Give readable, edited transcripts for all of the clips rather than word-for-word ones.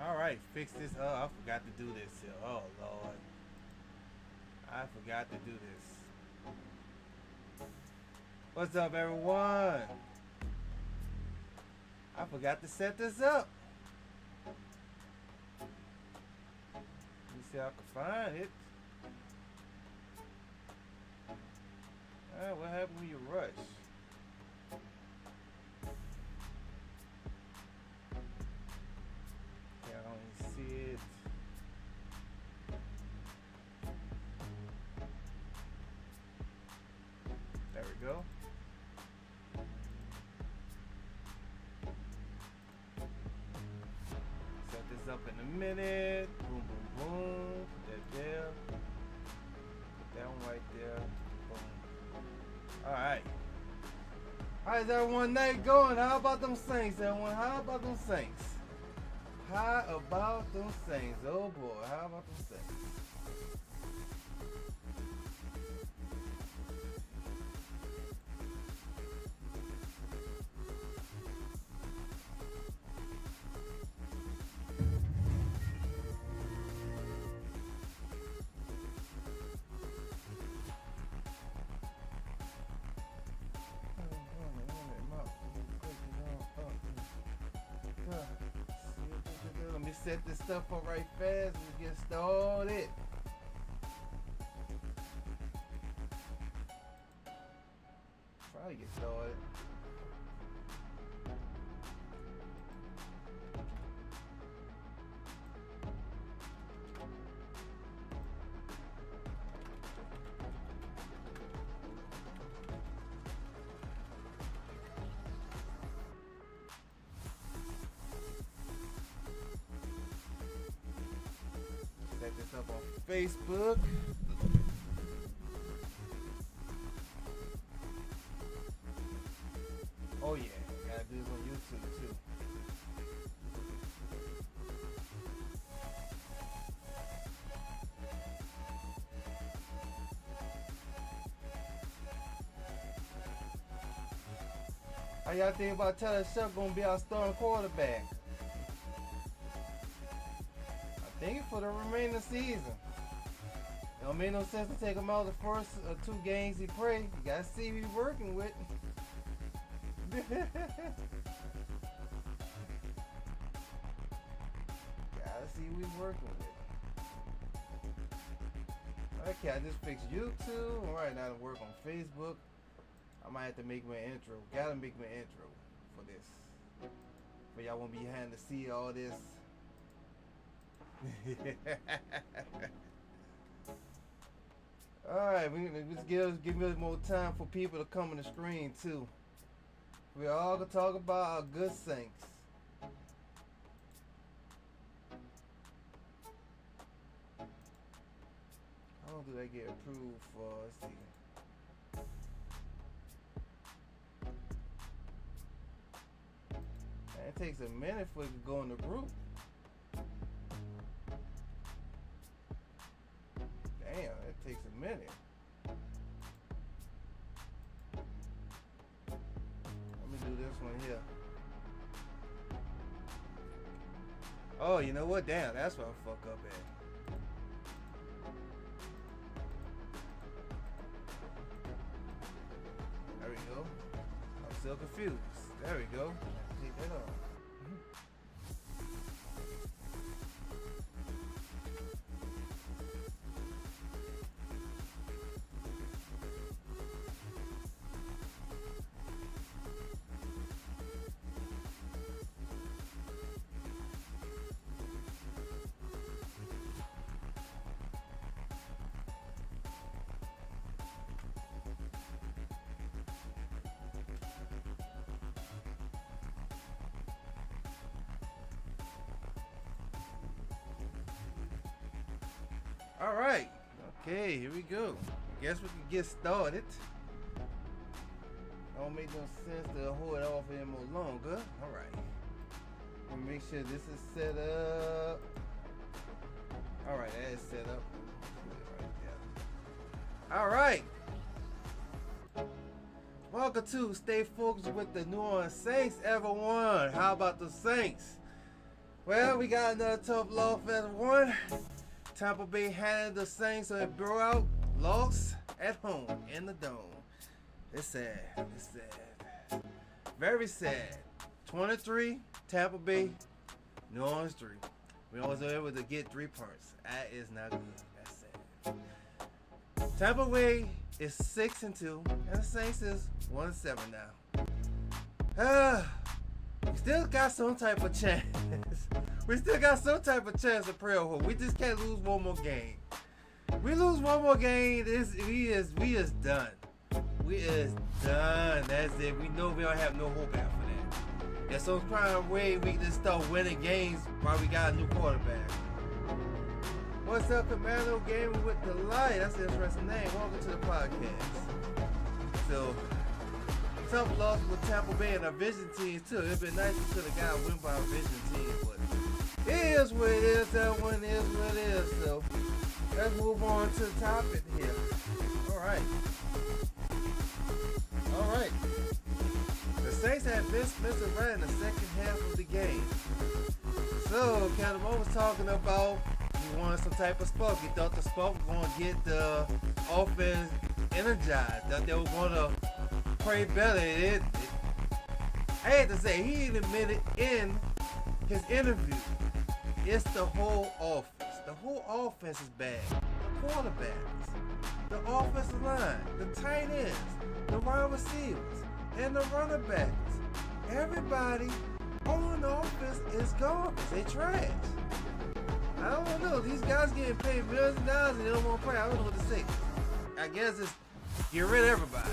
Alright, fix this. Oh, I forgot to do this here. Oh, Lord. I forgot to do this. What's up, everyone? I forgot to set this up. Let me see if I can find it. What happened when you rush? Yeah, I don't even see it. There we go. Set this up in a minute. Boom, boom, boom. Put that there. Put that one right there. Boom. Alright. How's everyone night going? How about them Saints, everyone? How about them Saints? How about them Saints? Oh boy, how about them Saints? Let me set this stuff up right fast and get started. Probably get started. Set this up on Facebook. Oh yeah, gotta do this on YouTube too. How y'all think about Taylor Swift gonna be our starting quarterback? I think for the remaining season. It don't make no sense to take him out the first 2 games he played. You gotta see who he's working with. Gotta see who he's working with. Okay, I just fixed YouTube. Alright, now to work on Facebook. I might have to make my intro. Gotta make my intro for this. But y'all won't be having to see all this. Alright, let's give me more time for people to come on the screen too. We all gonna talk about our good Saints. How long do they get approved for? Let's see. Man, it takes a minute for it to go in the group. Damn, it takes a minute. Let me do this one here. Oh, you know what? Damn, that's what I fuck up at. There we go. I'm still confused. There we go. Take that off. All right. Okay, here we go. I guess we can get started. Don't make no sense to hold it off any more longer. All right. We'll make sure this is set up. All right, that is set up. Right there. All right. Welcome to Stay Focused with the New Orleans Saints, everyone. How about the Saints? Well, we got another tough loss as one. Tampa Bay handed the Saints a blowout loss at home in the dome. It's sad. It's sad. Very sad. 23, Tampa Bay, New Orleans 3. We always able to get 3 points. That is not good. That's sad. Tampa Bay is 6-2, and the Saints is 1-7 now. We still got some type of chance. We still got some type of chance of prayer hope. We just can't lose one more game. We lose one more game, we is done. We is done. That's it. We know we don't have no hope after that. There's some kind of way we can just start winning games while we got a new quarterback. What's up, Commando Gaming with the Light? That's an interesting name. Welcome to the podcast. So, tough loss with Tampa Bay and our vision teams too. It'd been nice to see the guy win by our vision team, but it is what it is. That one is what it is. So let's move on to the topic here. All right. The Saints had Ben Smith right in the second half of the game. So Catamone was talking about he wanted some type of spark. He thought the spark was going to get the offense energized. That they were going to pray better. I hate to say, he even admitted in his interview, it's the whole offense. The whole offense is bad. The quarterbacks, the offensive line, the tight ends, the wide receivers, and the running backs. Everybody on the offense is garbage. They trash. I don't know. These guys getting paid millions of dollars and they don't want to play. I don't know what to say. I guess it's get rid of everybody.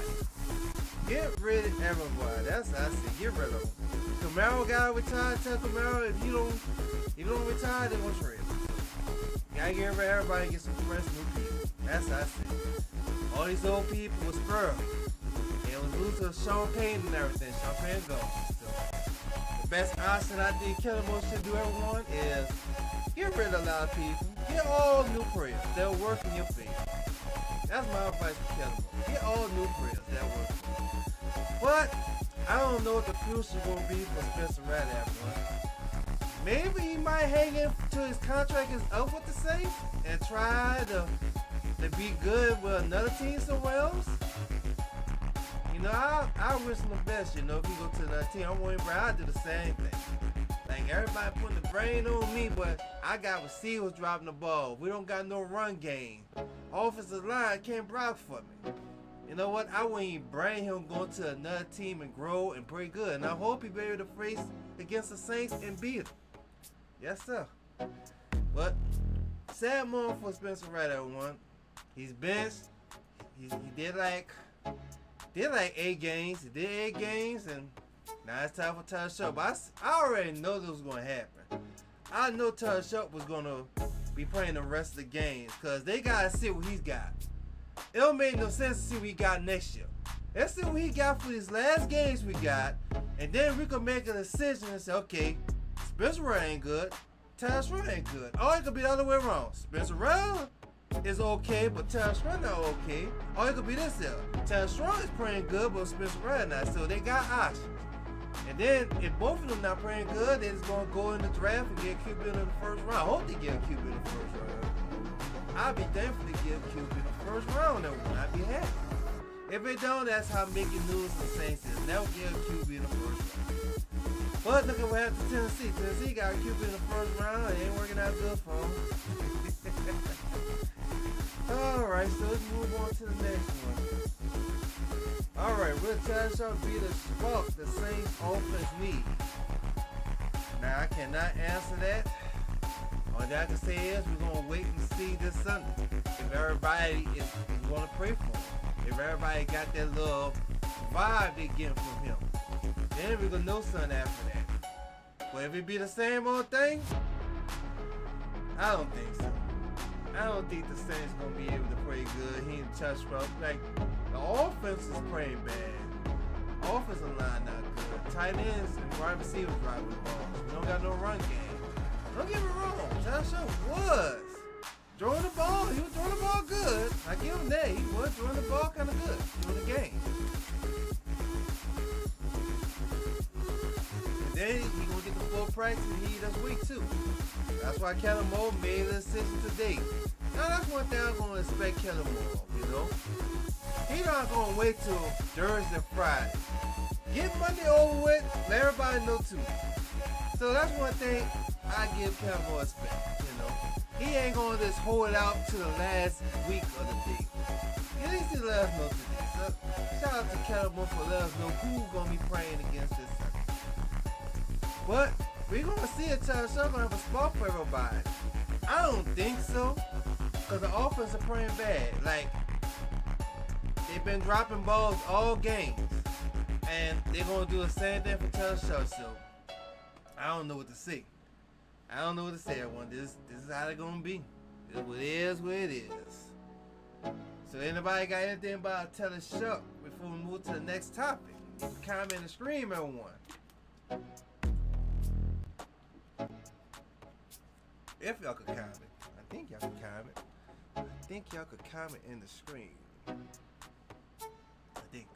Get rid of everybody. That's how I say. Get rid of them. Camaro got retired. Tell Camaro if you don't retire, then we'll trade him. Gotta get rid of everybody and get some fresh new people. That's how I say. All these old people was spurred. They was losing to Sean Payne and everything. Sean Payne gone. So the best option I think Kellerman should do, everyone, is get rid of a lot of people. Get all new players that'll work in your favor. That's my advice for Kellerman. Get all new players that'll work. But I don't know what the future will be for Spencer Rattler, everyone. Maybe he might hang in till his contract is up with the Saints and try to be good with another team somewhere else. You know, I wish him the best, you know, if he go to another team. I want him, but I do the same thing. Like, everybody putting the brain on me, but I got receivers dropping the ball. We don't got no run game. Offensive line can't block for me. You know what? I wouldn't even bring him going to another team and grow and play good. And I hope he be able to face against the Saints and beat them. Yes, sir. But sad moment for Spencer Rattler, everyone. He's benched. he did like 8 games. He did 8 games, and now it's time for Tyler Sharp. But I already know this was gonna happen. I know Tyler Sharp was gonna be playing the rest of the games because they gotta see what he's got. It don't make no sense to see what he got next year. Let's see what he got for these last games we got, and then we can make a decision and say, okay, Spencer Rattler ain't good, Tyler Sharp ain't good. Or it could be the other way around. Spencer Rattler is okay, but Tyler Sharp not okay. Or it could be this here. Tyler Sharp is playing good, but Spencer Rattler not. So they got options. And then if both of them not playing good, they're just gonna go in the draft and get QB in the first round. I hope they get a QB in the first round. I'd be thankful to get a QB in the first round. I'd be happy. If they don't, that's how making news for the Saints is. Never get a QB in the first round. But look at what happened to Tennessee. Tennessee got a QB in the first round. It ain't working out good for them. Alright, so let's move on to the next one. Alright, will Tyler Sharp be the spark the Saints offense need? Now, I cannot answer that. All I can say is we're going to wait and see this Sunday. If everybody is going to pray for him. If everybody got that little vibe they getting from him. Then we're going to know something after that. But if it be the same old thing, I don't think so. I don't think the Saints going to be able to play good. He ain't touch well. Like, the offense is playing bad. Offensive line not good. Tight ends and wide receivers driving the ball. We don't got no run game. Don't get me wrong. Tyler Sharp was throwing the ball. He was throwing the ball good. I give him that. He was throwing the ball kind of good during the game. And then he going to get the full practice he this week too. That's why Kellen Moore made the decision today. Now that's one thing I'm going to expect Kellen Moore, you know. He's not going to wait till Thursday, Friday. Get Monday over with, let everybody know too. So that's one thing I give Kellen Moore respect, you know. He ain't going to just hold it out to the last week of the day. At least he let us know today. So shout out to Kellen Moore for letting us know who's going to be playing against this Sunday. But we're going to see if Tyler Sharp going to have a spot for everybody. I don't think so. Because the offense are playing bad. Like, they've been dropping balls all games. And they're going to do the same thing for Tyler Sharp. So, I don't know what to say. I don't know what to say, everyone. This is how they're going to be. It is what it is. So, anybody got anything about Tyler Sharp before we move to the next topic? Comment and scream, everyone. If y'all could comment. I think y'all could comment. I think y'all could comment in the screen. I think.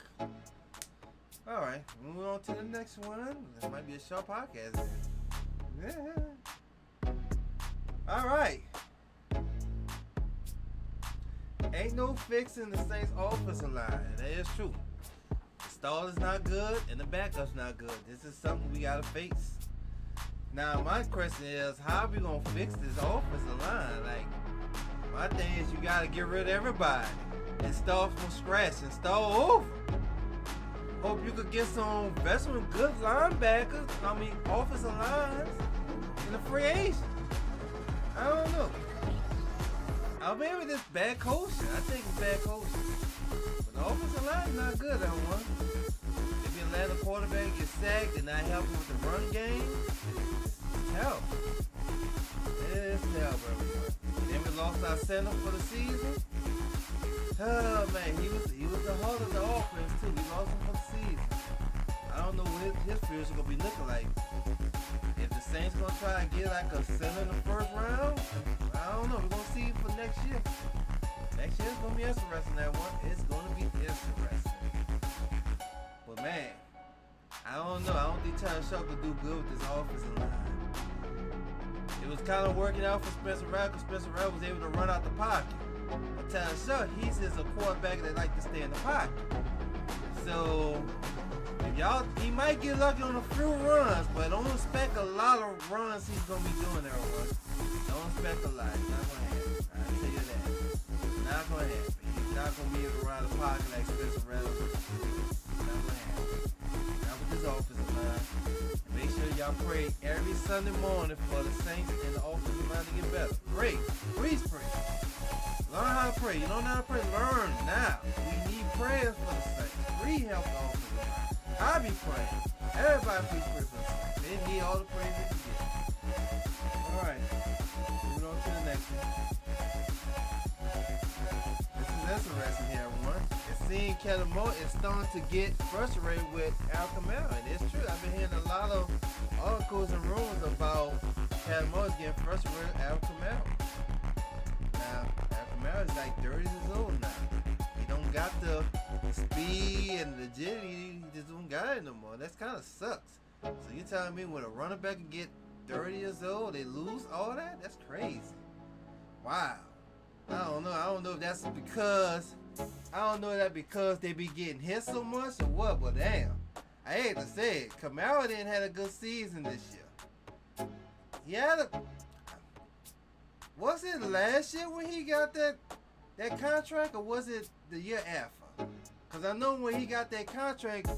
Alright, moving on to the next one. This might be a short podcast then. Yeah. Alright. Ain't no fixing the Saints offensive line. That is true. The stall is not good and the backup's not good. This is something we gotta face. Now my question is, how are we gonna fix this offensive line? Like, my thing is you gotta get rid of everybody and start from scratch and start over. Hope you could get some veteran good linebackers, offensive lines in the free agent. I don't know. Maybe this bad coaching. I think it's bad coaching. But the offensive line is not good, that one. If your Atlanta quarterback gets sacked and not helping with the run game, it's terrible. It's terrible, everyone. Then we lost our center for the season. Oh man, he was the heart of the offense too. We lost him for the season. I don't know what his future gonna be looking like. If the Saints gonna try to get like a center in the first round, I don't know. We're gonna see for next year. Next year's gonna be interesting. That one, it's gonna be interesting. But man, I don't know. I don't think Tyler Sharp could do good with this offensive line. It was kind of working out for Spencer Rattler. Spencer Rattler was able to run out the pocket. But Tyler Sharp, he's just a quarterback that like to stay in the pocket. So he might get lucky on a few runs, but don't expect a lot of runs he's gonna be doing there. Don't expect a lot. It's not gonna happen. I'll tell you that. It's not gonna happen. He's not gonna be able to run the pocket like Spencer Rattler. It's not gonna happen. Not with this offensive line. And make sure y'all pray every Sunday morning for the Saints and the offensive line to get better. Pray. Please pray. Learn how to pray. You don't know how to pray? Learn now. We need prayers for the saints. Free help the offensive line. I be praying. Everybody please pray for the saints. They need all the praise they can get. Alright. Moving on to the next one. This is interesting here, everyone. It seems Kellen Moore is starting to get frustrated with Al Kamara. And it's true. I've been hearing a lot of articles and rumors about Kellen Moore getting frustrated with Al Kamara. Now, Al Kamara is like 30 years old now. He don't got the speed and the agility. He just don't got it no more. That kind of sucks. So you telling me when a running back can get 30 years old, they lose all that? That's crazy. Wow. I don't know. I don't know if that's because they be getting hit so much or what. But damn, I hate to say it, Kamara didn't have a good season this year. He had a. Was it last year when he got that contract, or was it the year after? Cause I know when he got that contract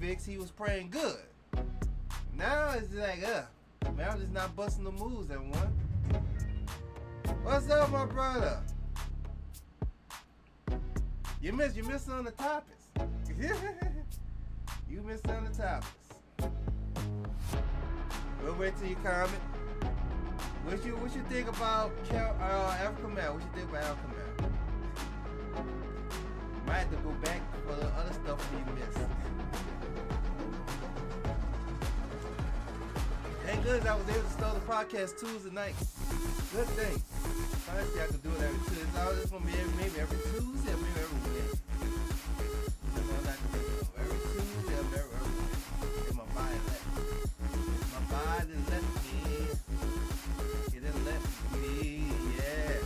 fixed, he was playing good. Now it's like, man, I'm just not busting the moves, everyone. What's up, my brother? You missed on the topics. You missed on the topics. We'll wait till you comment. What you think about African Man? What you think about African Man? Might have to go back for the other stuff we missed. Ain't good as I was able to start the podcast Tuesday night. Good thing. Honestly, I could do it every Tuesday. It's gonna be maybe every Tuesday or maybe every Wednesday. Every Tuesday or every Wednesday. If my body let me. If my body let me. It didn't let me. Yeah.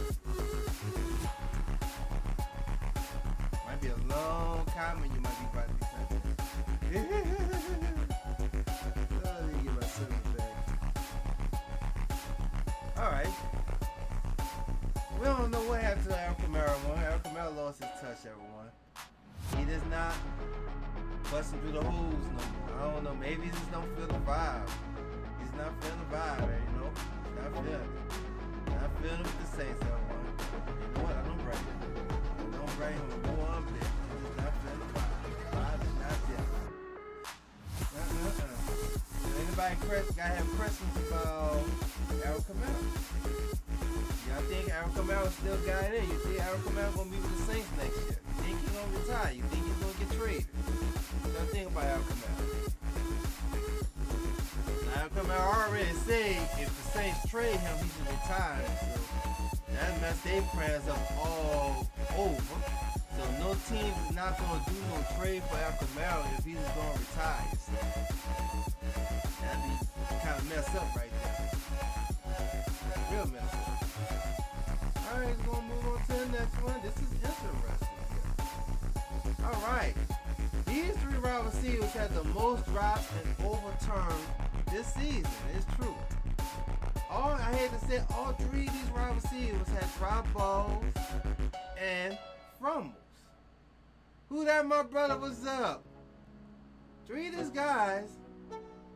Might be a long comment you might be about to be saying. Let me get my sentence back. Alright. We don't know what happened to Al Kamara. Al Kamara lost his touch, everyone. He does not busting through the holes no more. I don't know. Maybe he just don't feel the vibe. He's not feeling the vibe, you know? He's not feeling it. Not feeling with the Saints, everyone. You know what? I don't blame him. I don't blame him one bit. He's just not feeling the vibe. The vibe is not there. Anybody gotta have questions about Al Kamara? Y'all think Al Kamara still got it in? You think Al Kamara gonna be with the Saints next year? You think he's gonna retire? You think he's gonna get traded? What y'all think about Al Kamara? Al Kamara already said if the Saints trade him, he should retire. So that messed their plans up all over. So no team is not gonna do no trade for Al Kamara if he's gonna retire. So that'd be kind of messed up right there. Real messed up. Alright, we're gonna move on to the next one. This is interesting here. Alright. These three wide receivers had the most drops and overturned this season. It's true. I hate to say all three of these wide receivers had drop balls and fumbles. Who that, my brother? What's up? Three of these guys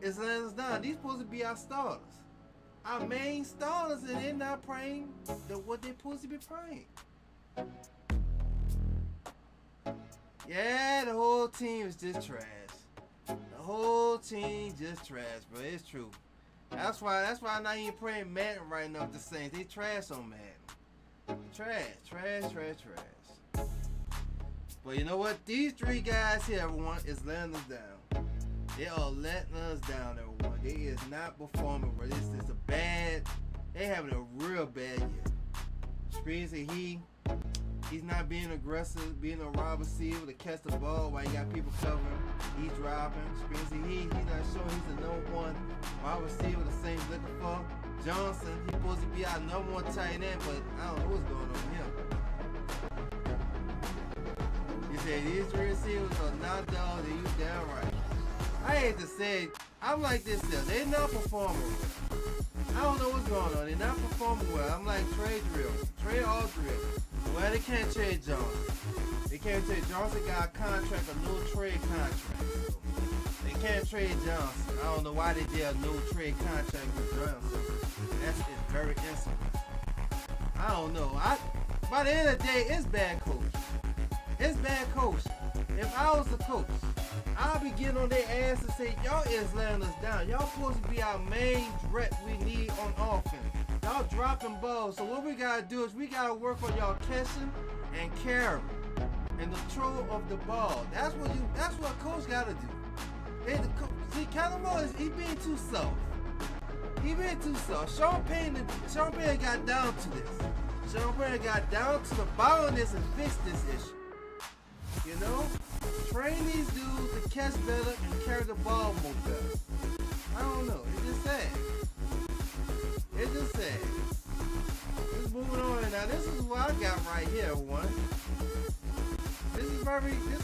is letting us down. These supposed to be our starters. Our main starters, and they're not playing what they're supposed to be playing. Yeah, the whole team is just trash. The whole team just trash, bro. It's true. That's why I'm not even playing Madden right now with the Saints. They trash on Madden. Trash. But you know what? These three guys here, everyone, is letting us down. They are letting us down, everyone. They is not performing. But this is a bad. They having a real bad year. Springsy, he's not being aggressive, being a wide receiver to catch the ball while you got people covering. He's dropping. Springsy, he's not showing he's the number one wide receiver the Saints looking for. Johnson, he's supposed to be our number one tight end, but I don't know what's going on with him. You say these three receivers are not dogs, and you damn right. I hate to say it, I'm like this here. They're not performing well. I don't know what's going on. They're not performing well. I'm like, trade drill. Trade all three of them. Well, they can't trade Johnson. They can't trade Johnson. Got a contract, a no trade contract. So they can't trade Johnson. I don't know why they did a no trade contract with Johnson. That's very insolent. I don't know. by the end of the day, it's bad coaching. It's bad coaching. If I was the coach, I'll be getting on their ass and say, y'all is letting us down. Y'all supposed to be our main threat we need on offense. Y'all dropping balls. So what we gotta do is we gotta work on y'all catching and carrying and the control of the ball. That's what a coach gotta do. See, Calamar he being too soft. He being too soft. Sean Payne got down to this. Sean Payne got down to the bottom of this and fixed this issue. You know? Train these dudes to catch better and carry the ball more better. I don't know. It's just sad. It's just sad. Let's move on. Now this is what I got right here, everyone. This is very interesting.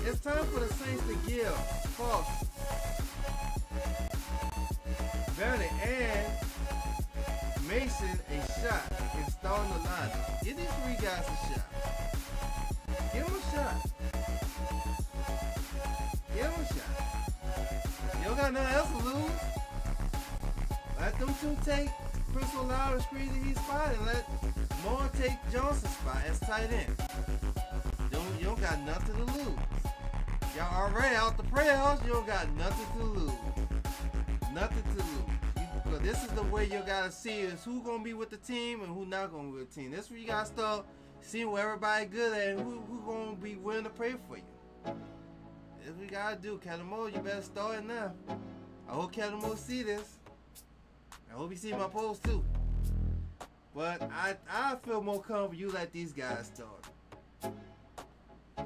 It's time for the Saints to give Fox, Bennett, and Mason a shot in starting the lineup. Give these three guys a shot. Give them a shot. Give them a shot. You don't got nothing else to lose. Let them two take Chris Olave and Screezy Heat spot and let Moore take Johnson's spot as tight end. You don't got nothing to lose. Y'all already out the playoffs. You don't got nothing to lose. Nothing to lose. But this is the way you gotta see is who gonna be with the team and who not gonna be with the team. This is where you gotta start seeing where everybody good at and who gonna be willing to pray for you. This is what you gotta do. Calamar, you better start it now. I hope Calamar see this. I hope he see my post too. But I feel more comfortable you let these guys start.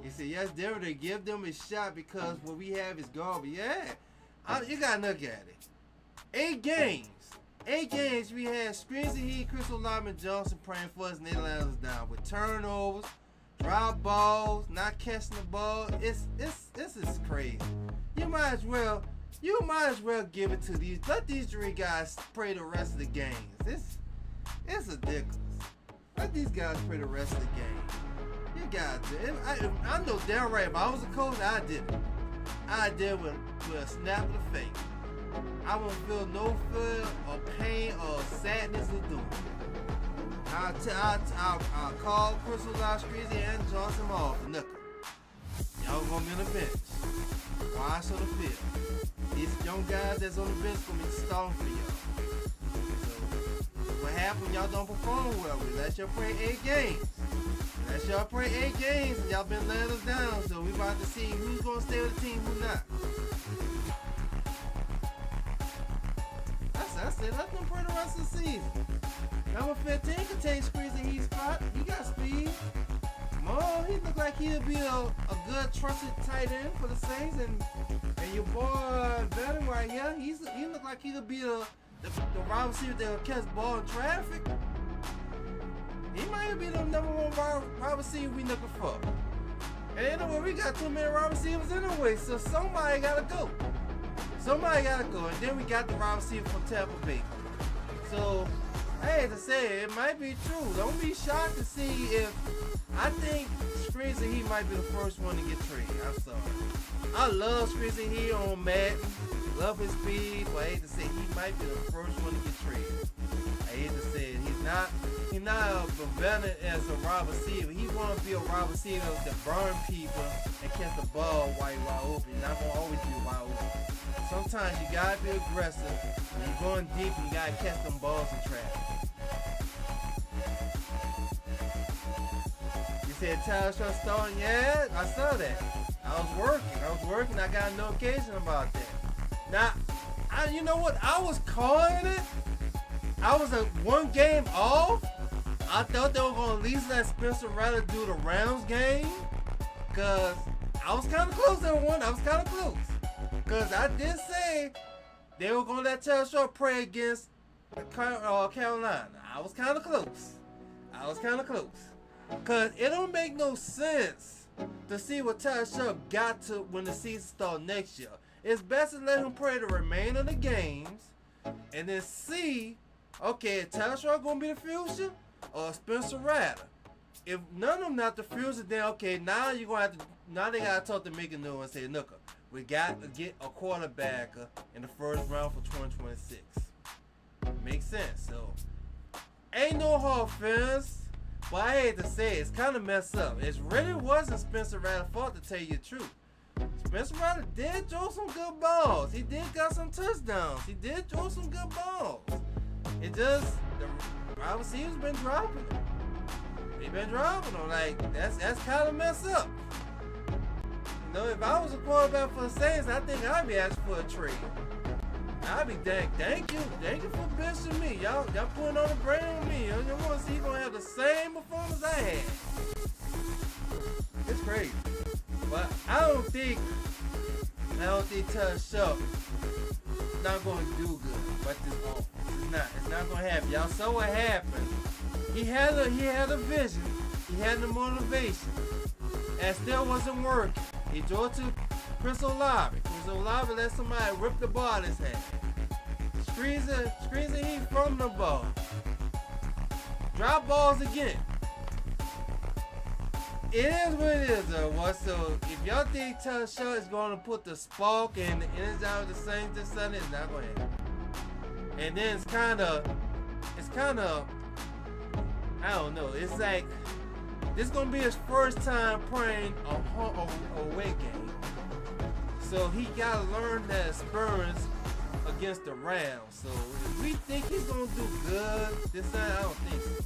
You say, yes, Denver, give them a shot because what we have is garbage. Yeah, you got to look at it. 8 games we had Screensy Heat, Chris Olave, and Johnson praying for us and they let us down with turnovers, drop balls, not catching the ball. This is crazy. You might as well give it to these. Let these 3 guys pray the rest of the games. It's ridiculous. Let these guys pray the rest of the game. You got to. I know damn right. If I was a coach, I did it. I did with a snap of the face. I won't feel no fear or pain or sadness of doing it. I'll call Chris Olave, Screezy, and Johnson off. Look, y'all gonna be on the bench. Watch on the field. These young guys that's on the bench gonna be starting for y'all. So, what happens when y'all don't perform well? We let y'all play 8 games. Let y'all play 8 games and y'all been letting us down. So we about to see who's gonna stay with the team, who not. That's it. Let them play the rest of the season. Number 15 can take Screezy Heat spot. He got speed. Mo, he look like he'll be a good trusted tight end for the Saints. And your boy Venom right here, he look like he'll be the wide receiver that will catch ball in traffic. He might be the number 1 wide receiver we looking for. And anyway, we got too many wide receivers anyway, so somebody gotta go. Somebody gotta go. And then we got the wide receiver from Tampa Bay. So, hey, as I said, it might be true. Don't be shocked to see if I think Screezy Heat might be the first one to get traded. I'm sorry. I love Screezy Heat on Madden. Love his speed, but I hate to say he might be the first one to get traded. I hate to say it. He's not prevented as a wide receiver. He want to be a wide receiver that burn people and catch the ball wide open. He's not going to always be wide open. Sometimes you got to be aggressive. When you're going deep, you got to catch them balls in traffic. You said Tyler Shaw starting? Yeah, I saw that. I was working. I got a notification about that. Now, you know what? I was calling it. I was 1 game off. I thought they were going to at least let Spencer Rattler do the Rams game. Because I was kind of close, everyone. I was kind of close. Because I did say they were going to let Taylor Shaw play against Carolina. I was kind of close. Because it don't make no sense to see what Taylor Shaw got to when the season starts next year. It's best to let him play the remainder of the games and then see, okay, is Taylor Shaw going to be the future or Spencer Rattler? If none of them not the future, then okay, now you're going to have to, now they got to talk to Megan New and say, look, we got to get a quarterback in the first round for 2026. Makes sense. So, ain't no offense. Well, I hate to say it, it's kind of messed up. It really wasn't Spencer Rattler's fault, to tell you the truth. Spencer Rattler did throw some good balls. He did got some touchdowns. He did throw some good balls. It just, the wide receivers been dropping them. They been dropping them. Like, that's kind of messed up. You know, if I was a quarterback for the Saints, I think I'd be asking for a trade. I'd be thank you for benching me. Y'all putting on the brain on me. You want to see he's gonna have the same performance I had. It's crazy. But I don't think Tell Sharp not gonna do good. But this offense, it's not gonna happen. Y'all saw what happened. He had a vision. He had the motivation, and still wasn't working. He threw it to Chris Olave. Chris Olave let somebody rip the ball out of his hand. Screens the heat from the ball. Drop balls again. It is what it is, though. So if y'all think Tell Sharp is going to put the spark and the energy out of the Saints this Sunday, it's not going to happen. And then it's kind of, I don't know. It's like this is going to be his first time playing a away game. So he got to learn that experience against the Rams. So if we think he's going to do good this time, I don't think so.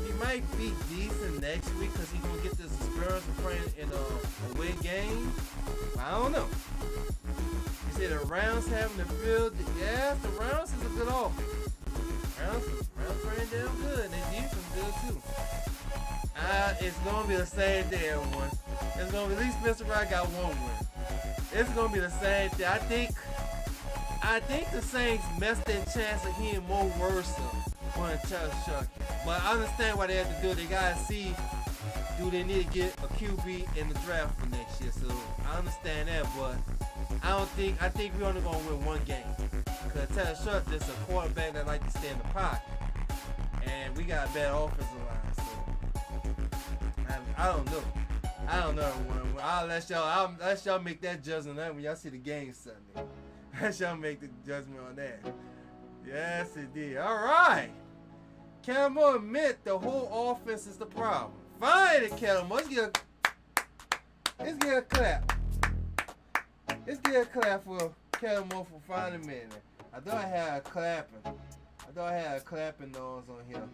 He might be decent next week because he's going to get this experience of playing in a away game. I don't know. You say the Rams having the field. Yeah, the Rams is a good offense. Rams playing damn good. Their defense good too. It's going to be the same thing, everyone. It's going to be, at least Mr. Wright got one win. It's going to be the same thing. I think the Saints messed their chance of hearing more worse on Tell Sharp. But I understand what they have to do. They got to see, do they need to get a QB in the draft for next year. So I understand that, but I think we're only going to win one game. Because Tell Sharp is a quarterback that like to stay in the pocket. And we got a bad offensive line. So I don't know. Everyone. I'll let y'all make that judgment when y'all see the game Sunday. Let y'all make the judgment on that. Yes, indeed. All right. Kellen Moore admit the whole offense is the problem. Fine, Kellen Moore. Let's get a clap. Let's get a clap for Kellen Moore for finally admitting it. I thought I had a clapping noise on here.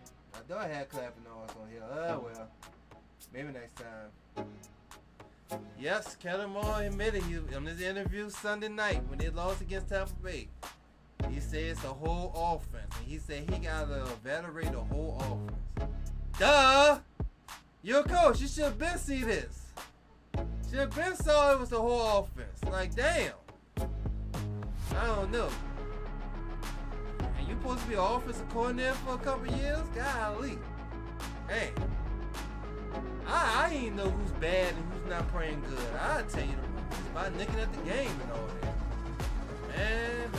Oh well. Maybe next time. Yes, Kellen Moore admitted in his interview Sunday night when they lost against Tampa Bay. He said it's the whole offense. And he said he got to evaluate the whole offense. Duh! You're a coach. You should have been see this. Should have been saw it was the whole offense. Like, damn. I don't know. And you supposed to be an offensive coordinator for a couple years? Golly. Hey. I ain't know who's bad and who's not playing good. I'll tell you by looking at the game and all that. Man.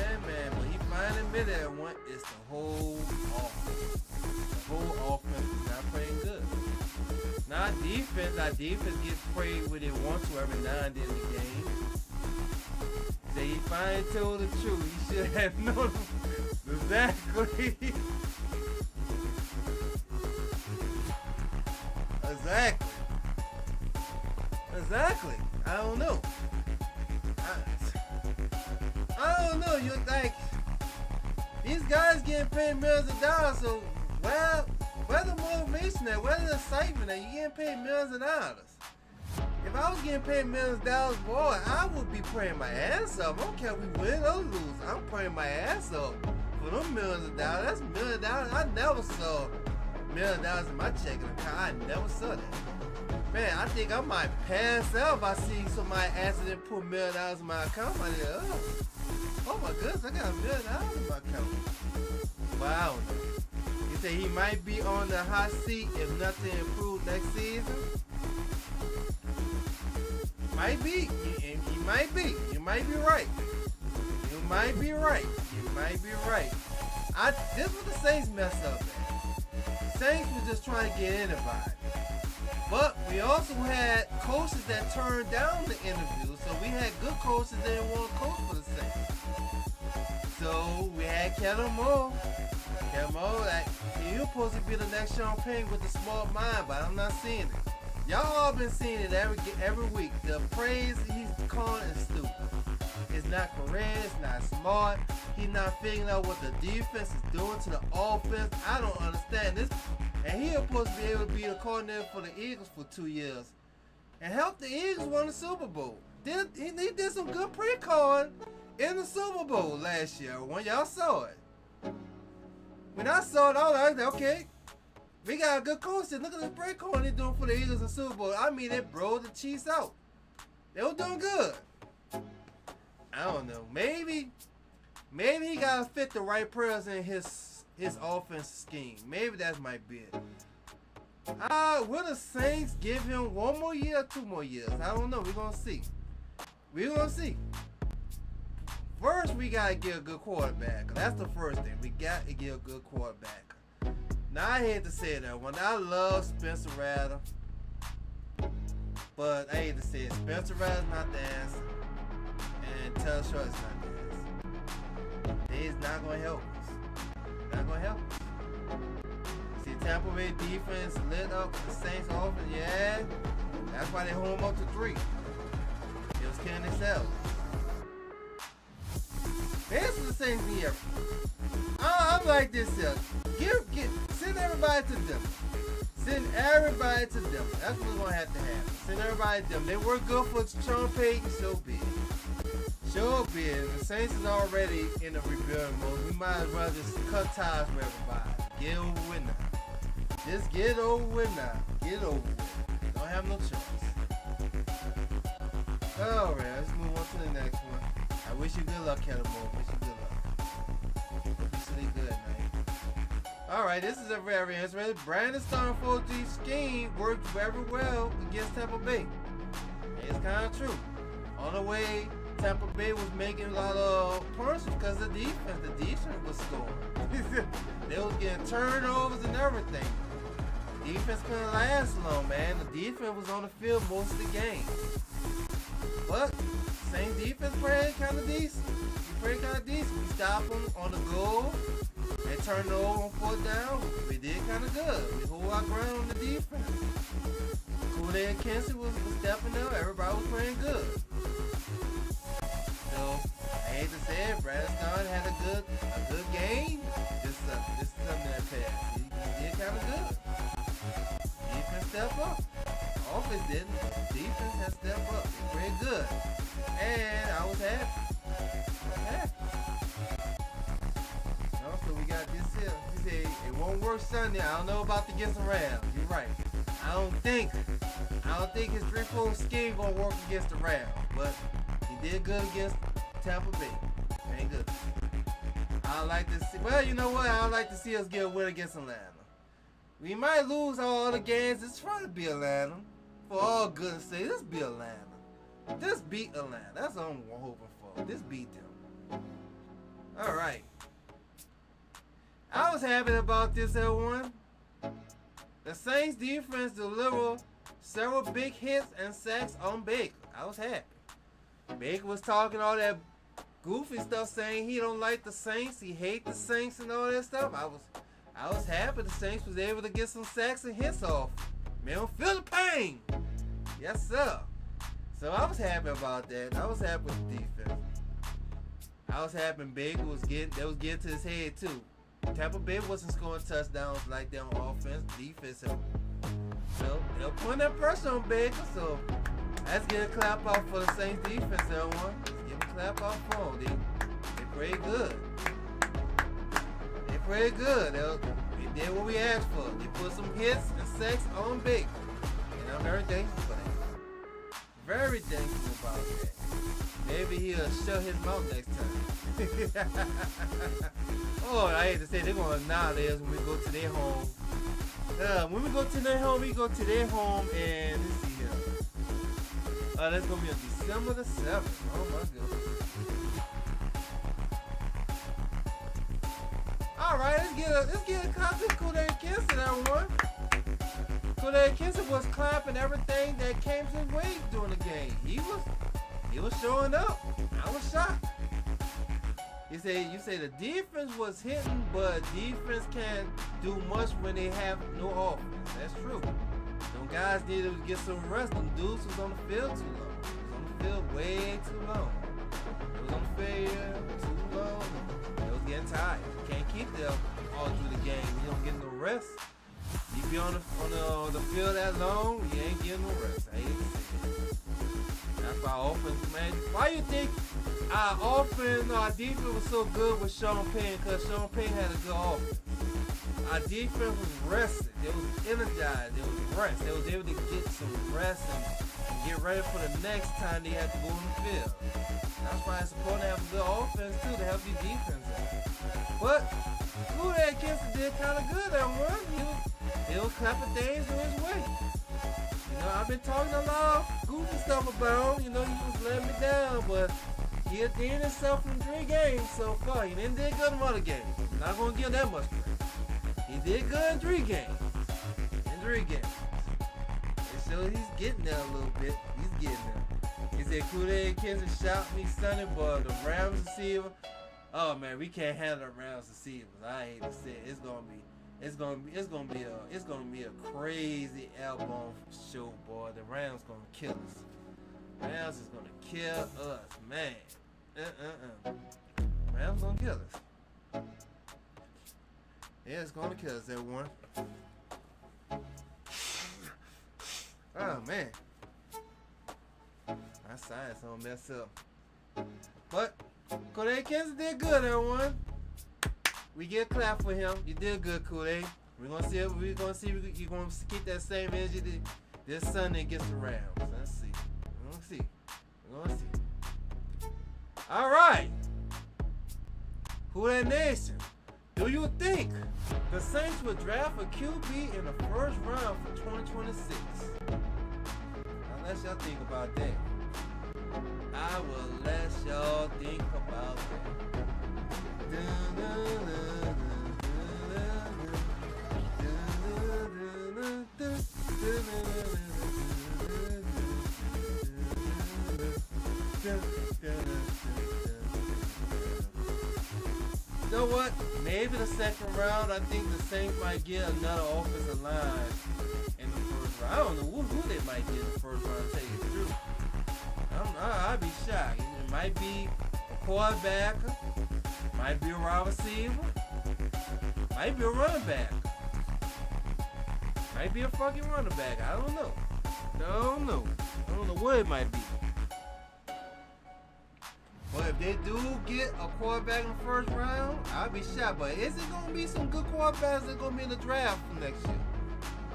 But he finally admitted that one. It's the whole offense. The whole offense is not playing good. Now our defense gets played where they want to every now and then in the game. So he finally told the truth. He should have known exactly. Exactly. I don't know. I don't know. You're like, these guys getting paid millions of dollars, so where's the motivation at? Where's the excitement at? You getting paid millions of dollars. If I was getting paid millions of dollars, boy, I would be praying my ass off. I don't care if we win or lose. I'm praying my ass off for them millions of dollars. That's $1 million. I never saw $1 million in my checking account. I never saw that. Man, I think I might pass out if I see somebody accidentally put $1 million in my account. I'm like, oh my goodness, I got $1 million in my account. Wow. He said he might be on the hot seat if nothing improved next season. Might be. He might be. You might be right. This was the Saints messed up at. Saints was just trying to get anybody. But we also had coaches that turned down the interview. So we had good coaches that didn't want to coach for the Saints. So we had Kellen Moore. Camo, like, he was supposed to be the next Sean Payne with the smart mind, but I'm not seeing it. Y'all all been seeing it every week. The praise he's calling is stupid. It's not correct, it's not smart. He's not figuring out what the defense is doing to the offense. I don't understand this. And he was supposed to be able to be the coordinator for the Eagles for 2 years and help the Eagles win the Super Bowl. He did some good pre-calling in the Super Bowl last year when y'all saw it. When I saw it, I was like, okay, we got a good coach. Look at this pre-calling he's doing for the Eagles in the Super Bowl. I mean, it bro the Chiefs out. They were doing good. I don't know. Maybe he gotta fit the right players in his offensive scheme. Maybe that might be it. Will the Saints give him 1 more year or 2 more years? I don't know. We're gonna see. First, we gotta get a good quarterback. That's the first thing. We got to get a good quarterback. Now, I hate to say that one. I love Spencer Rattler, but I hate to say it. Spencer Rattler's not the answer, and Taylor Short is not the answer. He's not gonna help us. See, Tampa Bay defense lit up the Saints offense. Yeah, that's why they hold them up to 3. It was killing themselves. Here's what the Saints need. I'm like this here. Send everybody to them. That's what's gonna have to happen. Send everybody to them. They work good for Sean Payton, so be it. The Saints is already in a rebuilding mode. We might as well just cut ties with everybody. Get over with now. Just get over with now. Get over with. Don't have no choice. Alright, let's move on to the next one. I wish you good luck, Kettle Moore. Wish you good luck. Hope you sleep good, man. Alright, this is a very interesting. Brandon Starr 4-3 scheme worked very well against Tampa Bay. It's kind of true. On the way, Tampa Bay was making a lot of points because of the defense. The defense was scoring. They was getting turnovers and everything. Defense couldn't last long, man. The defense was on the field most of the game. But Saints defense played kind of decent. We stopped them on the goal and turned it over on 4th down. We did kind of good. We hold our ground on the defense. Kool-Aid and Kinsey was stepping up. Everybody was playing good. So I hate to say it, Brandon Starr had a good game. This is something that passed. He did kind of good. Defense stepped up. Offense didn't. Defense has stepped up. They played good. And I was happy. So we got this here. He said it won't work Sunday. I don't know about the against the Rams. You're right. I don't think his 3-4 scheme gonna work against the Rams. But he did good against Tampa Bay. Ain't good. I like to see. Well, you know what? I like to see us get a win against Atlanta. We might lose all the games. Just try to be Atlanta. For all goodness sake, let's be Atlanta. Just beat Atlanta. That's all I'm hoping for. Just beat them. Alright. I was happy about this L1. The Saints defense delivered several big hits and sacks on Baker. I was happy. Baker was talking all that goofy stuff, saying he don't like the Saints, he hate the Saints and all that stuff. I was happy the Saints was able to get some sacks and hits off. Man, feel the pain. Yes, sir. So I was happy about that. I was happy with the defense. I was happy Baker was getting to his head too. Tampa Bay wasn't scoring touchdowns like that on offense. Defense, so they're putting that pressure on Baker. So let's get a clap off for the Saints defense, everyone. Let's give a clap off for them. They played good. They played good. They did what we asked for. They put some hits and sacks on Baker, and I'm very thankful for that. Very thankful about that. Maybe he'll shut his mouth next time. Oh, I hate to say they're gonna annihilate us when we go to their home. When we go to their home, we go to their home and let's see here. That's gonna be on December the 7th. Oh my goodness. Alright, let's get a contact to Kool-Aid Kinsey, everyone. Kool-Aid Kinsey was clapping everything that came his way during the game. He was showing up. I was shocked. You say the defense was hitting, but defense can't do much when they have no offense. That's true. Them guys needed to get some rest. Them dudes was on the field too long. It was on the field way too long. It was on the field too long. They was getting tired. You can't keep them all through the game. You don't get no rest. You be on the field that long, you ain't getting no rest. I hate to say it. That's why our offense, man. Why you think our offense, our defense was so good with Sean Payne? Because Sean Payne had a good offense. Our defense was rested. They was energized. They was rest. They was able to get some rest and get ready for the next time they had to go on the field. That's why it's important to have a good offense too to help your defense out. But Kool-Aid Kingston did kind of good that one. He was clapping things in his way. You know, I've been talking a lot of goofy stuff about him. You know, he was letting me down, but he redeemed himself in 3 games so far. He didn't do good in other games. I'm not going to give him that much credit. He did good in 3 games. In 3 games. And so he's getting there a little bit. He's getting there. He said, Kool-Aid Kingston shot me Sunday, but the Rams receiver. Oh man, we can't handle the Rams receivers. I hate to say it. It's gonna be a crazy album show, boy. The Rams gonna kill us. Rams is gonna kill us, man. Rams gonna kill us. Yeah, it's gonna kill us, everyone. Oh man, my science don't mess up. But Kool-Aid Kingston did good, everyone. We get a clap for him. You did good, Kool-Aid. We're gonna see if you're gonna keep that same energy this Sunday against the Rams. Let's see. We're gonna see. All right. Kool-Aid Nation, do you think the Saints would draft a QB in the first round for 2026? Now let y'all think about that. I will let y'all think about that. You know what? Maybe the second round, I think the Saints might get another offensive line in the first round. I don't know who they might get in the first round, to tell you the truth. I'd be shocked. It might be a quarterback, might be a wide receiver, might be a running back, might be a fucking running back. I don't know. I don't know what it might be. But if they do get a quarterback in the first round, I'll be shocked. But is it going to be some good quarterbacks that are going to be in the draft for next year?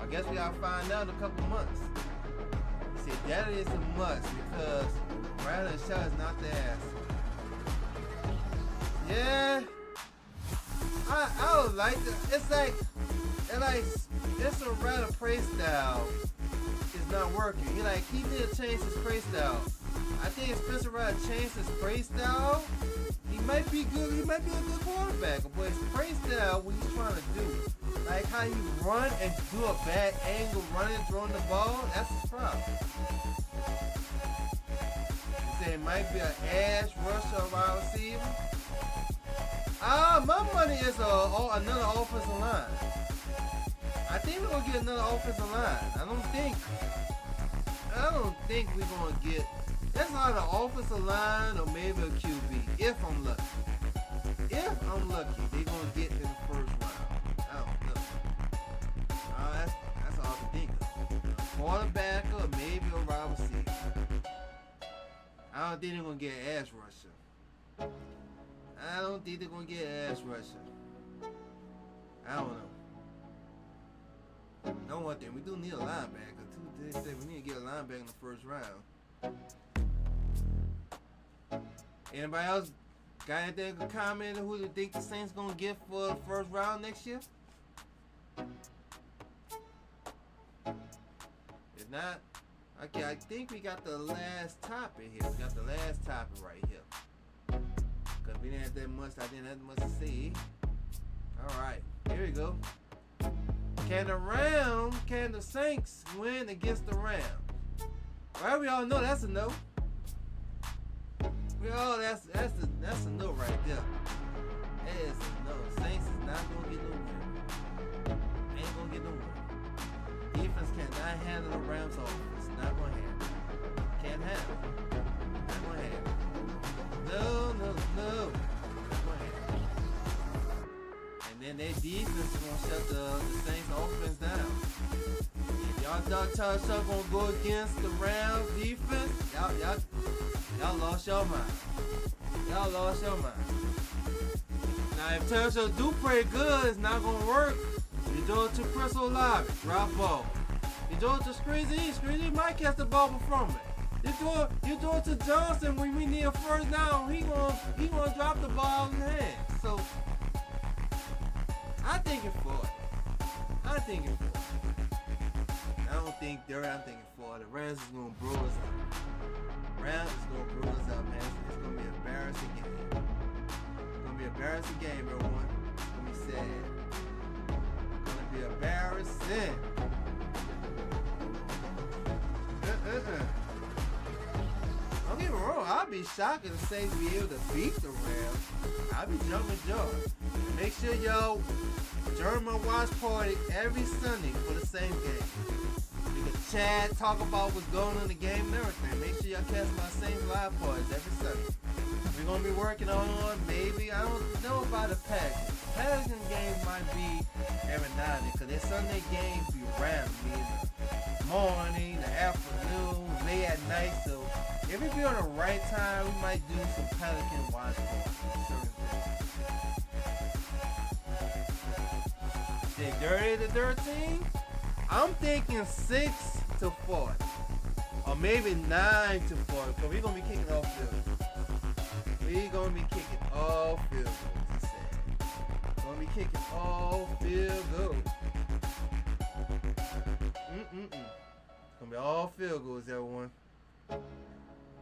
I guess we got to find out in a couple months. See, that is a must because Brandon Shaw is not the ass. Yeah, I would like to. It's like it's a rather play style is not working. He did change his play style. I think if Spencer Rattler changed his play style, he might be good. He might be a good quarterback. But his play style, what he's trying to do, like how he run and do a bad angle, running, throwing the ball, that's his problem. He said it might be an edge rusher or wide receiver. My money is another offensive line. I think we're gonna get another offensive line. I don't think we're gonna get. That's either an offensive line or maybe a QB. If I'm lucky. They're gonna get in the first round. I don't know. That's all I can think of. A quarterback or maybe a wide receiver. I don't think they're gonna get an edge rusher. I don't think they're gonna get an edge rusher. I don't know. No one thing, we do need a linebacker too. They say we need to get a linebacker in the first round. Anybody else got anything to comment on who they think the Saints gonna get for the first round next year? If not, okay, I think we got the last topic here. We got the last topic right here. Because we didn't have that much, I didn't have much to say. Alright, here we go. Can the Saints win against the Rams? Well, we all know that's a no. Well, that's a no right there. That is a no. Saints is not gonna get no win. Ain't gonna get no win. Defense cannot handle the Rams offense. Not gonna handle it. Can't handle it. Not gonna handle it. No. Not gonna handle it. And then their defense is gonna shut the Saints offense down. If y'all thought Tuchel gonna go against the Rams defense, y'all lost your mind. Y'all lost your mind. Now if Tuchel do play good, it's not gonna work. You do it to Chris Olave, drop ball. You do it to Screezy might catch the ball from it. You do it to Johnson when we need a first down, he gonna drop the ball in the hand. So I'm thinking for it. I don't think they're. I'm thinking for it. The Rams is gonna brew us up. Man. It's gonna be an embarrassing game. It's gonna be an embarrassing game, everyone. It's gonna be sad. It's gonna be embarrassing. Don't get me wrong. I'll be shocked if the Saints be able to beat the Rams. I'll be jumping jaw. Make sure y'all join my watch party every Sunday for the same game. You can chat, talk about what's going on in the game and everything. Make sure y'all catch my Saints live parties every Sunday. We're gonna be working on maybe, I don't know about the Packers. Packers games might be every now and then, because their Sunday games be random. In the morning, the afternoon, late at night. So if we be on the right time, we might do some Pelican watch parties. They dirty the 13? I'm thinking 6-4. Or maybe 9-4. Because we're going to be kicking off field goals. We're going to be kicking all field goals, he said. We're going to be kicking all field goals. It's going to be all field goals, everyone.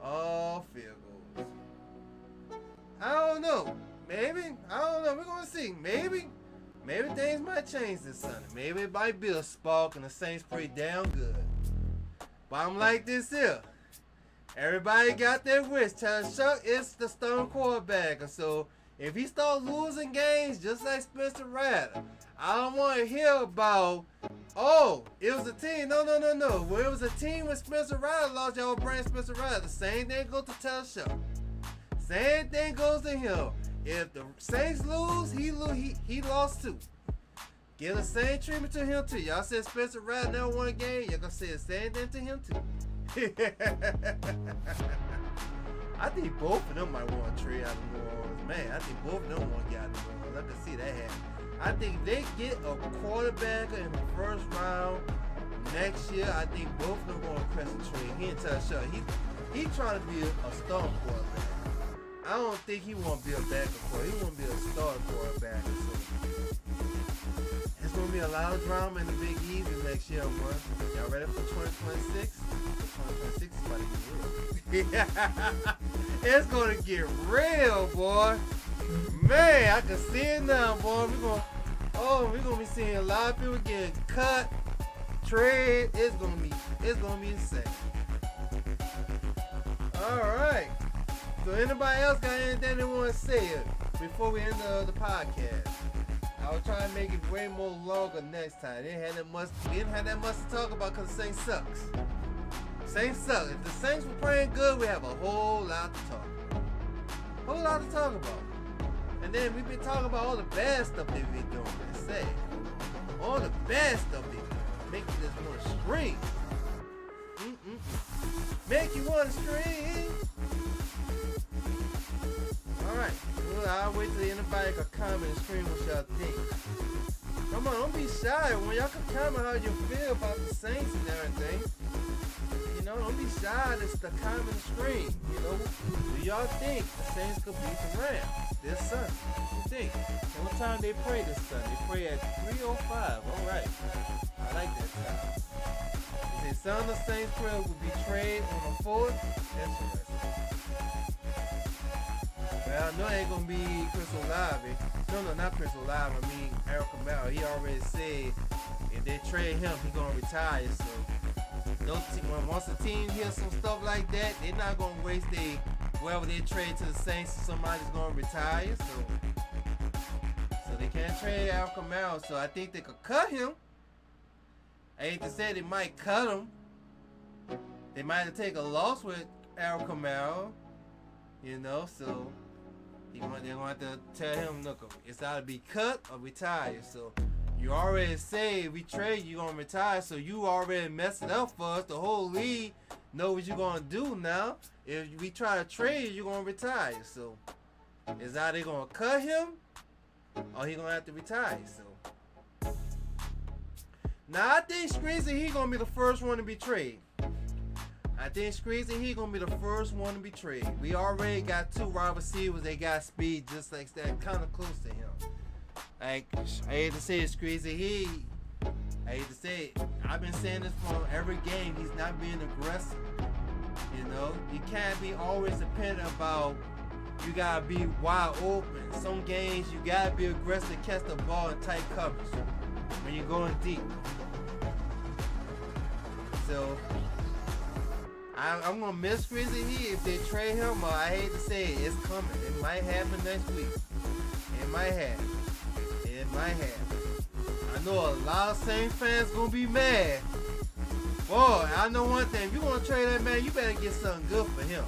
All field goals. I don't know. Maybe. I don't know. We're going to see. Maybe things might change this Sunday. Maybe it might be a spark and the Saints play down good. But I'm like this here. Everybody got their wish. Chuck is the starting quarterback. And so if he start losing games just like Spencer Rattler, I don't want to hear about, oh, it was a team. No. When it was a team when Spencer Rattler lost, y'all bring Spencer Rattler. The same thing goes to Chuck. Same thing goes to him. If the Saints lose, he lost too. Give the same treatment to him too. Y'all said Spencer Rattler never won a game. Y'all gonna say the same thing to him too. I think both of them might want to trade out of New Orleans. Man, I think both of them want to get out of New Orleans. I can see that happen. I think if they get a quarterback in the first round next year, I think both of them going to press a trade. He ain't tell Chuck. He trying to be a starting quarterback. I don't think he want to be a backup quarterback. He want to be a starter quarterback. So it's going to be a lot of drama in the Big East next year, boy. Y'all ready for 2026? 2026 is about to get real. It's going to get real, boy. Man, I can see it now, boy. We're going to be seeing a lot of people getting cut, trade. It's going to be insane. All right. So anybody else got anything they want to say before we end the podcast? I will try to make it way more longer next time. We didn't have that much to talk about because the Saints sucks. Saints suck. If the Saints were playing good, we have a whole lot to talk about. And then we've been talking about all the bad stuff they've been doing. Let's say all the bad stuff they've been doing. Make you just want to scream. Make you want to scream. Alright, well, I'll wait till anybody can comment and scream what y'all think. Come on, don't be shy. When y'all can comment how you feel about the Saints and everything. You know, don't be shy just to comment and scream. You know, do y'all think the Saints could beat the Rams this Sunday? What you think? And what time they pray this Sunday? They pray at 3:05. Alright. I like that time. They say some of the Saints prayer will be trade on the 4th. Interesting. Well, I know it ain't gonna be Chris Olave. No, not Chris Olave. I mean Eric Kamara. He already said if they trade him, he gonna retire. So once the team hears some stuff like that, they're not gonna waste their whoever they trade to the Saints, somebody's gonna retire. So they can't trade Al Kamara. So I think they could cut him. I hate to say they might cut him. They might have taken a loss with Al Kamara, so they're going to have to tell him, look, it's either be cut or retire. So you already say if we trade, you're going to retire. So you already messed it up for us. The whole league know what you're going to do now. If we try to trade, you're going to retire. So it's either going to cut him or he's going to have to retire. So now I think Screensy, he's going to be the first one to be traded. I think Screensy, he's going to be the first one to be traded. We already got 2 wide receivers. They got speed just like that, kind of close to him. Like, I hate to say it, Screensy, I hate to say it. I've been saying this from every game. He's not being aggressive. You can't be always dependent about you got to be wide open. Some games, you got to be aggressive to catch the ball in tight coverage when you're going deep. So I'm gonna miss Grizzly Heat if they trade him. I hate to say it, it's coming. It might happen next week. It might happen. I know a lot of Saints fans gonna be mad. Boy, I know one thing. If you wanna trade that man, you better get something good for him.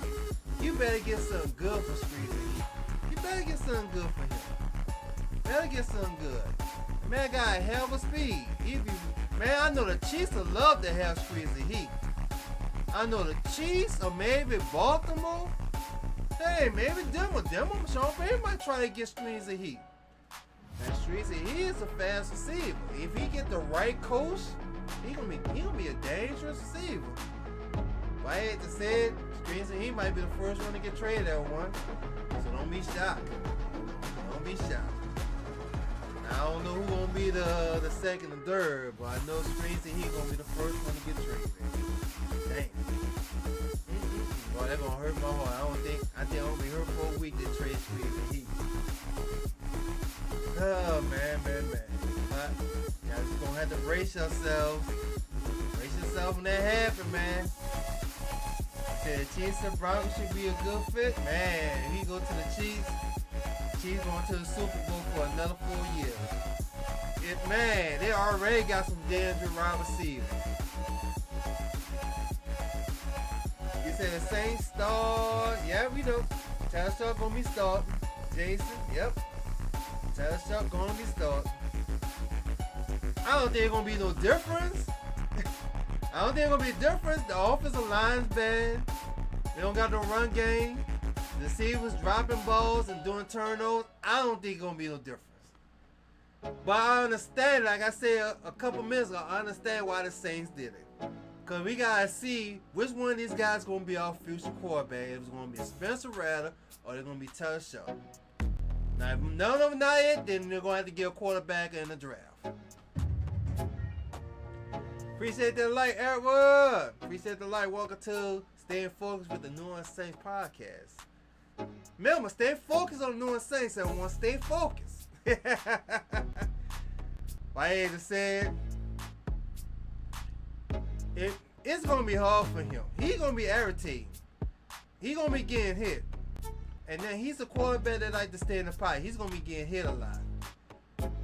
You better get something good for Grizzly Heat. You better get something good for him. Better get something good. Man got a hell of a speed. Man, I know the Chiefs would love to have Grizzly Heat. I know the Chiefs or maybe Baltimore. Hey, maybe Denver. Sean Payton might try to get Streets of Heat. And Streets of Heat is a fast receiver. If he get the right coach, he gonna be a dangerous receiver. But I hate to say it, Streets of Heat might be the first one to get traded at one. So don't be shocked. Don't be shocked. Now, I don't know who gonna be the second and third, but I know Streets of Heat gonna be the first one to get traded. Dang. Boy, that's gonna hurt my heart. I think I'm gonna be hurt for a week to trade Streets of Heat. Oh, man. But y'all just gonna have to brace yourselves. Brace yourself when that happens, man. Said the Chiefs and Broncos should be a good fit. Man, if he go to the Chiefs going to the Super Bowl for another 4 years. Man, they already got some dangerous wide receivers. You said the Saints start. Yeah, we know. Tyler Sharp gonna be starting. Jason, yep. Tyler Sharp gonna be starting. I don't think there's gonna be no difference. The offensive line's bad. They don't got no run game. The receivers dropping balls and doing turnovers. I don't think it's gonna be no difference. But I understand, like I said a couple minutes ago, I understand why the Saints did it. Because we got to see which one of these guys is going to be our future quarterback. If it's going to be Spencer Rattler or they're going to be Tyler Sharp. Now, if none of them not it, then they're going to have to get a quarterback in the draft. Appreciate that like, Eric Wood. Appreciate the like. Welcome to Staying Focused with the New Orleans Saints podcast. Remember, stay focused on the New Orleans Saints, everyone. Stay focused. Like I just said, it's going to be hard for him. He's going to be irritating. He's going to be getting hit. And then he's a quarterback that like to stay in the pocket. He's going to be getting hit a lot.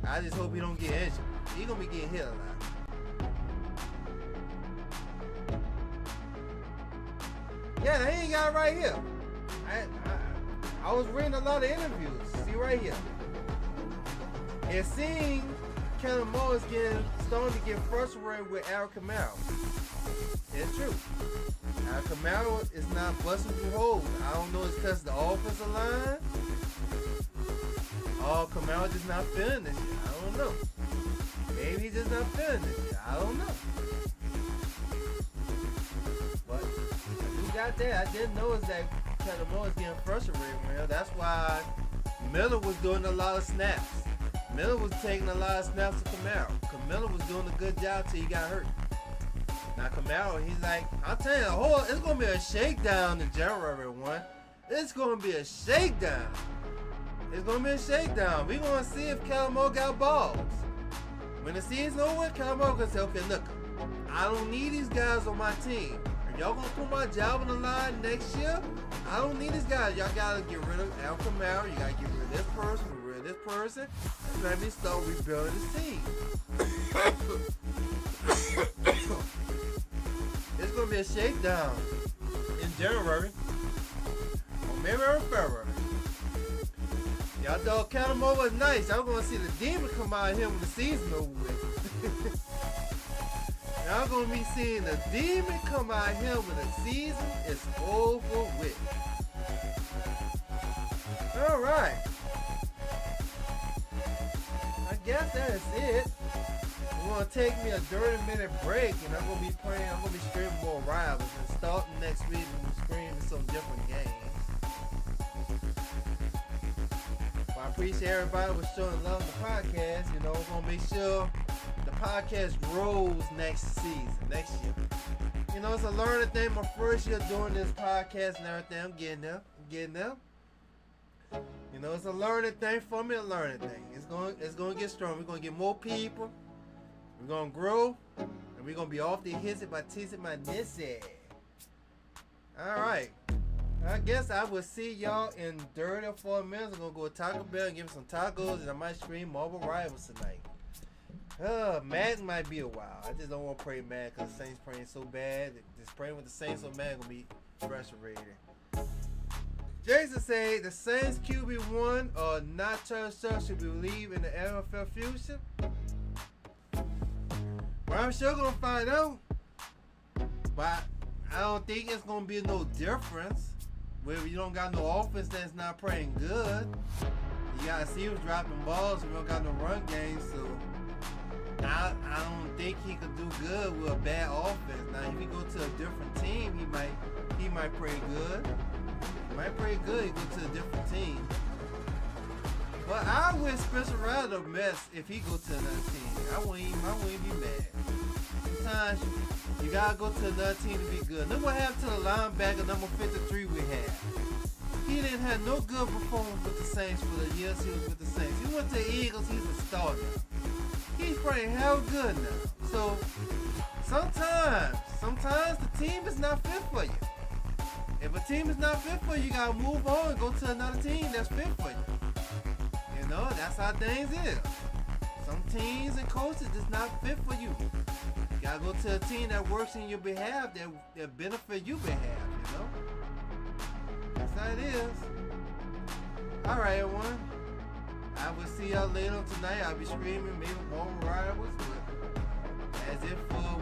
I just hope he don't get injured. He's going to be getting hit a lot. Yeah, he ain't got it right here. I was reading a lot of interviews. See right here. And seeing Kellen Moore is starting to get frustrated with Al Kamara. It's true. Al Kamara is not busting through holes. I don't know if it's because of the offensive line. Oh, Kamara just not feeling this shit. I don't know. Maybe he's just not feeling this shit. I don't know. But we got that. I didn't notice that Kellen Moore is getting frustrated with him. That's why Miller was doing a lot of snaps. Miller was taking a lot of snaps to Kamara. Miller was doing a good job till he got hurt. Now Kamara, he's like, I'm telling you, it's going to be a shakedown in January 1. It's going to be a shakedown. It's going to be a shakedown. We're going to see if Kellen Moore got balls. When the season's over, Kellen Moore going to say, okay, look, I don't need these guys on my team. y'all gonna put my job on the line next year, I don't need this guy. Y'all gotta get rid of Al Kamara. You gotta get rid of this person, get rid of this person. And let me start rebuilding this team. It's gonna be a shakedown in January, or maybe in February. Y'all thought Catamore was nice. Y'all gonna see the demon come out of him when the season over with. Y'all gonna be seeing the demon come out of him when the season is over with. Alright. I guess that is it. We're gonna take me a 30-minute break, and I'm gonna be streaming more Rivals, and starting next week we'll be streaming some different games. Well, I appreciate everybody for showing love to the podcast. You know, we're gonna make sure the podcast grows next year. You know, it's a learning thing. My first year doing this podcast and everything, I'm getting there. You know, it's a learning thing for me, It's gonna get strong. We're gonna get more people. We're gonna grow, and we're gonna be off the hissy by teasing my nissy. Alright. I guess I will see y'all in 30 or 40 minutes. I'm gonna go to Taco Bell and give me some tacos, and I might stream Marvel Rivals tonight. Madden might be a while. I just don't want to pray Madden because the Saints praying so bad. Just praying with the Saints on Madden gonna be frustrating. Jason said the Saints QB1 or not Church should believe in the NFL future. Well, I'm sure gonna find out, but I don't think it's gonna be no difference. Where you don't got no offense that's not playing good. You gotta see who's dropping balls. We don't got no run game, so I don't think he could do good with a bad offense. Now, if he go to a different team, he might play good. He might play good. He go to a different team. But I wish Spencer Rattler mess if he go to another team. I wouldn't even be mad. Sometimes you gotta go to another team to be good. Look what happened to the linebacker number 53 we had. He didn't have no good performance with the Saints for the years he was with the Saints. He went to the Eagles. He's a star now. He's playing hell good now. So sometimes the team is not fit for you. If a team is not fit for you, you gotta move on and go to another team that's fit for you. You know, that's how things is. Some teams and coaches is not fit for you. You gotta go to a team that works in your behalf, that benefit your behalf, you know? That's how it is. Alright, everyone. I will see y'all later tonight. I'll be streaming maybe more Rivals, but as if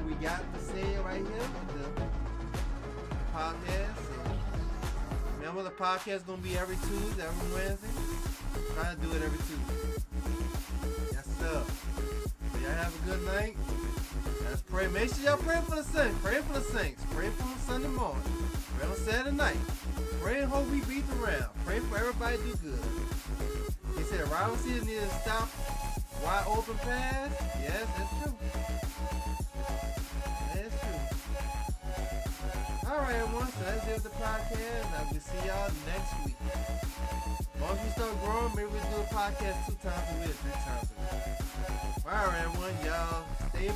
we got to say right here with the podcast. So remember, the podcast is going to be every Tuesday, every Wednesday. Trying to do it every Tuesday. Yes, sir. So y'all have a good night. Let's pray. Make sure y'all pray for the Saints. Pray for the Saints. Pray for them Sunday morning. Pray on Saturday night. Pray and hope we beat the Rams. Pray for everybody to do good. He said rival season needs to stop wide open pass. Yes, that's true. That's true. Alright, everyone. So that's it with the podcast. I will see y'all next week. Once we start growing, maybe we'll do a podcast 2 times a week, 3 times a week. Alright, everyone. Y'all stay